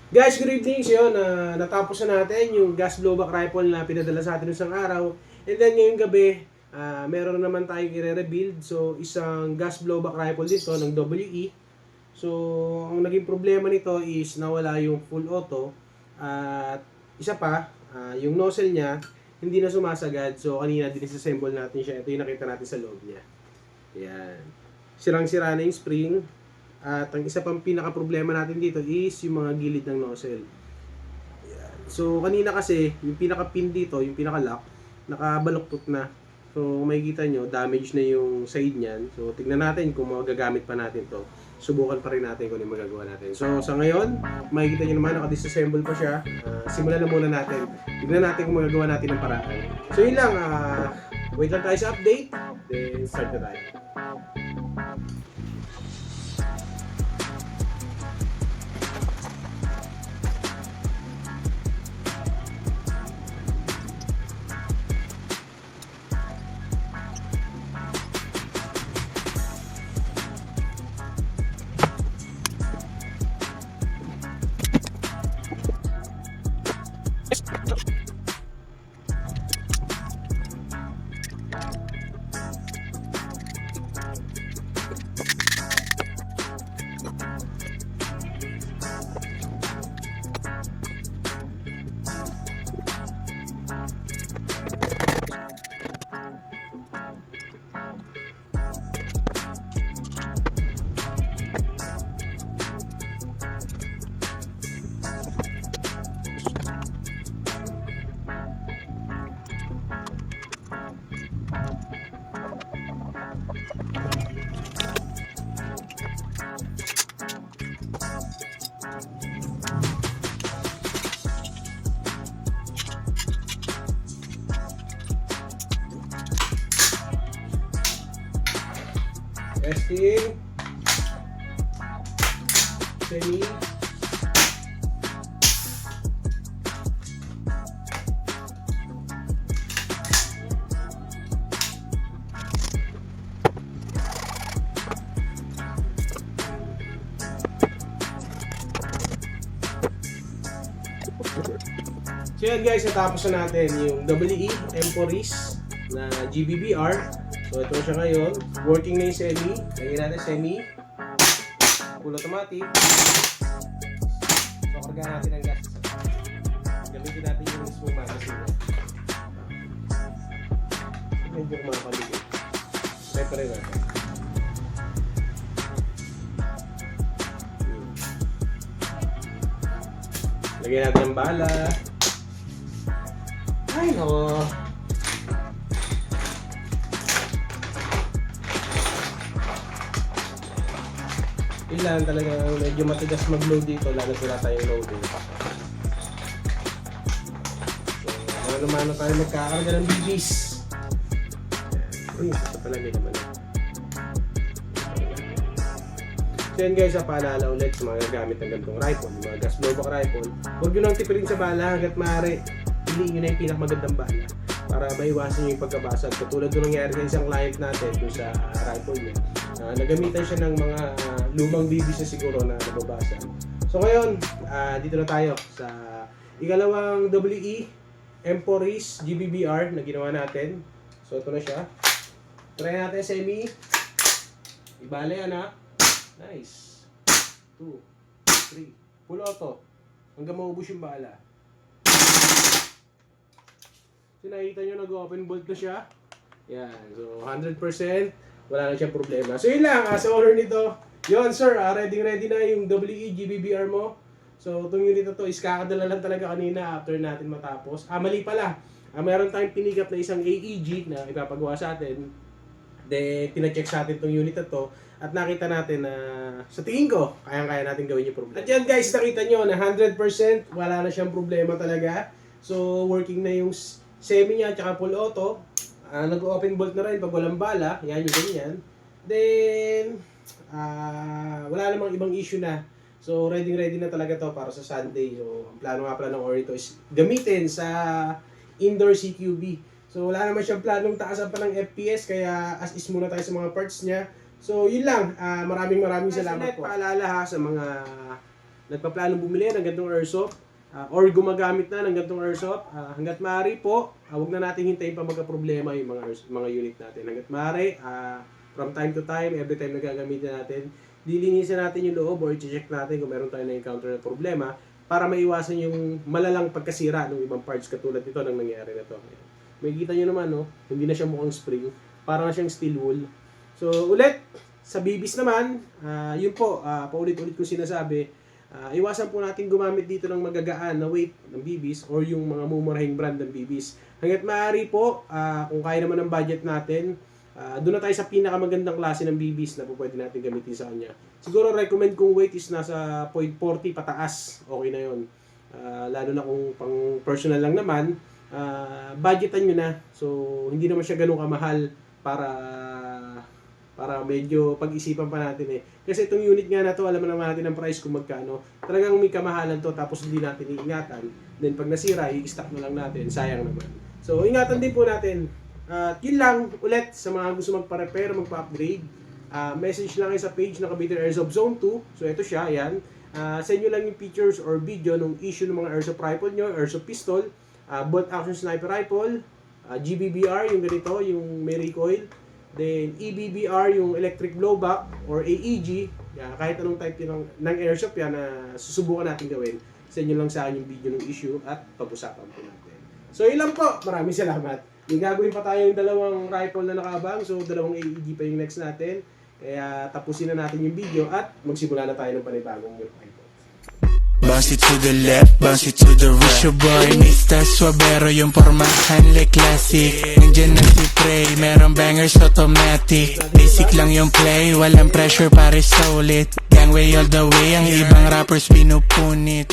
Guys, good evening. So yun, natapos na natin yung gas blowback rifle na pinadala sa atin isang araw. And then ngayong gabi, meron naman tayong i-rebuild. So isang gas blowback rifle dito ng WE. So ang naging problema nito is nawala yung full auto. At isa pa, yung nozzle niya hindi na sumasagad. So kanina disassemble natin siya. Ito yung nakita natin sa loob niya. Yan. Sirang-sira na yung spring. At ang isa pang pinaka-problema natin dito is yung mga gilid ng nozzle. Yan. So kanina kasi, yung pinaka-pin dito, yung pinaka-lock, nakabaluktot na. So makikita nyo, damage na yung side niyan. So tignan natin kung magagamit pa natin to. Subukan pa rin natin kung ano yung magagawa natin. So sa ngayon, makikita nyo naman, naka-disassemble pa siya. Simulan na muna natin. Tignan natin kung magagawa natin ng paraan. So yun lang, wait lang tayo sa update. Then start na tayo. Testing. Semi. So yan guys, natapos na natin yung WE M4RIS na GBBR. So ito siya ngayon, working na yung semi. Lagyan natin semi, full automatic. So kargahan natin ang gas. Gamitin natin yung mismo magazine. Medyo kumakaligid. Try pa rin natin. Lagyan natin ang bala. Ay no. Ilan talaga medyo matigas mag-load dito, lalo wala tayong loading. So, mano-mano tayo magkakarga ng BBs. Uy, ito pala may naman. So yan guys, paalala ulit sa mga gamit ng ganitong rifle, mga gas blowback rifle. Huwag nyo nang tipirin sa bala hanggat maaari. Piliin nyo na yung pinakamagandang bala para maiwasan nyo yung pagkabasag. Katulad nung nangyari sa isang client natin dun sa rifle niya. Nagamitan siya ng mga lumang BBs na siguro na nababasa. So ngayon, dito na tayo sa ikalawang WE M4RIS GBBR na ginawa natin. So ito na siya. Try natin semi. Ibale anak. Nice. 2, 3. Full auto. Hanggang maubos yung bala. So nakikita nyo nag-open bolt na siya. Yan. So 100%. Wala na siyang problema. So yun lang, sa owner nito, yun sir, ready na yung WE GBBR mo. So itong unit na to is kakadala lang talaga kanina after natin matapos. Mali pala. Meron tayong pinigap na isang AEG na ipapagawa sa atin. Then tina-check sa atin itong unit na to. At nakita natin na sa tingin ko, kayang-kaya natin gawin yung problema. At yan guys, nakita nyo na 100% wala na siyang problema talaga. So working na yung semi niya at saka full auto. Nag-open bolt na rin pag walang bala. Yan yung ganyan. Then, wala namang ibang issue na. So, ready na talaga to para sa Sunday. So, ang plano nga pala ng Orito is gamitin sa indoor CQB. So, wala naman siyang planong taasan pa ng FPS. Kaya, as is muna tayo sa mga parts niya. So, yun lang. Maraming salamat po. Paalala ha sa mga nagpaplanong bumili ng ganitong airsoft, or gumagamit na ng ganitong airsoft, hanggat maaari po, huwag na natin hintayin pa magka-problema yung mga unit natin. Hanggat maaari, from time to time, every time na gagamitin natin, dilinisan natin yung loob or i-check natin kung meron tayo na-encounter na problema para maiwasan yung malalang pagkasira ng ibang parts katulad nito nang nangyari na to. May kita nyo naman, no? Hindi na siya mukhang spring, parang na siyang steel wool. So, ulit, sa bibis naman, yun po, paulit-ulit ko sinasabi, iwasan po natin gumamit dito ng magagaan na weight ng bibis or yung mga mumurahing brand ng bibis. Hanggat maaari po, kung kaya naman ng budget natin, doon na tayo sa pinakamagandang klase ng bibis na po pwede natin gamitin sa kanya. Siguro recommend kong weight is nasa 0.40 pataas. Okay na yun. Lalo na kung pang personal lang naman, budgetan nyo na. So, hindi naman siya ganun kamahal para medyo pag-isipan pa natin eh. Kasi itong unit nga na to, alam naman natin ang price kung magkano. Talagang may kamahalan to tapos hindi natin iingatan. Then pag nasira, i-stock na lang natin. Sayang naman. So, ingatan din po natin. At yun lang ulit sa mga gusto magpa-repair, magpa-upgrade. Message lang kayo sa page ng Cavite Airsoft Zone 2. So ito siya, ayan. Send nyo lang yung pictures or video ng issue ng mga airsoft rifle nyo, airsoft pistol, bolt action sniper rifle, GBBR, yung ganito, yung may recoil. Then EBBR, yung electric blowback or AEG. Kahit anong type ng airsoft yan na susubukan natin gawin. Send nyo lang sa akin yung video ng issue at pag-usapan po natin. So yun lang po. Maraming salamat. Yung gagawin pa tayo yung dalawang rifle na nakaabang. So, dalawang AED pa yung next natin. Kaya, tapusin na natin yung video at magsimula na tayo ng panibagong rifle. Bounce it to the left, bounce it to the right. Your boy, Mr. Suavero, yung pormahan like classic. Nandiyan na si Prey, merong bangers automatic. Basic lang yung play, walang pressure pare solid. Gangway all the way, ang ibang rappers pinupunit.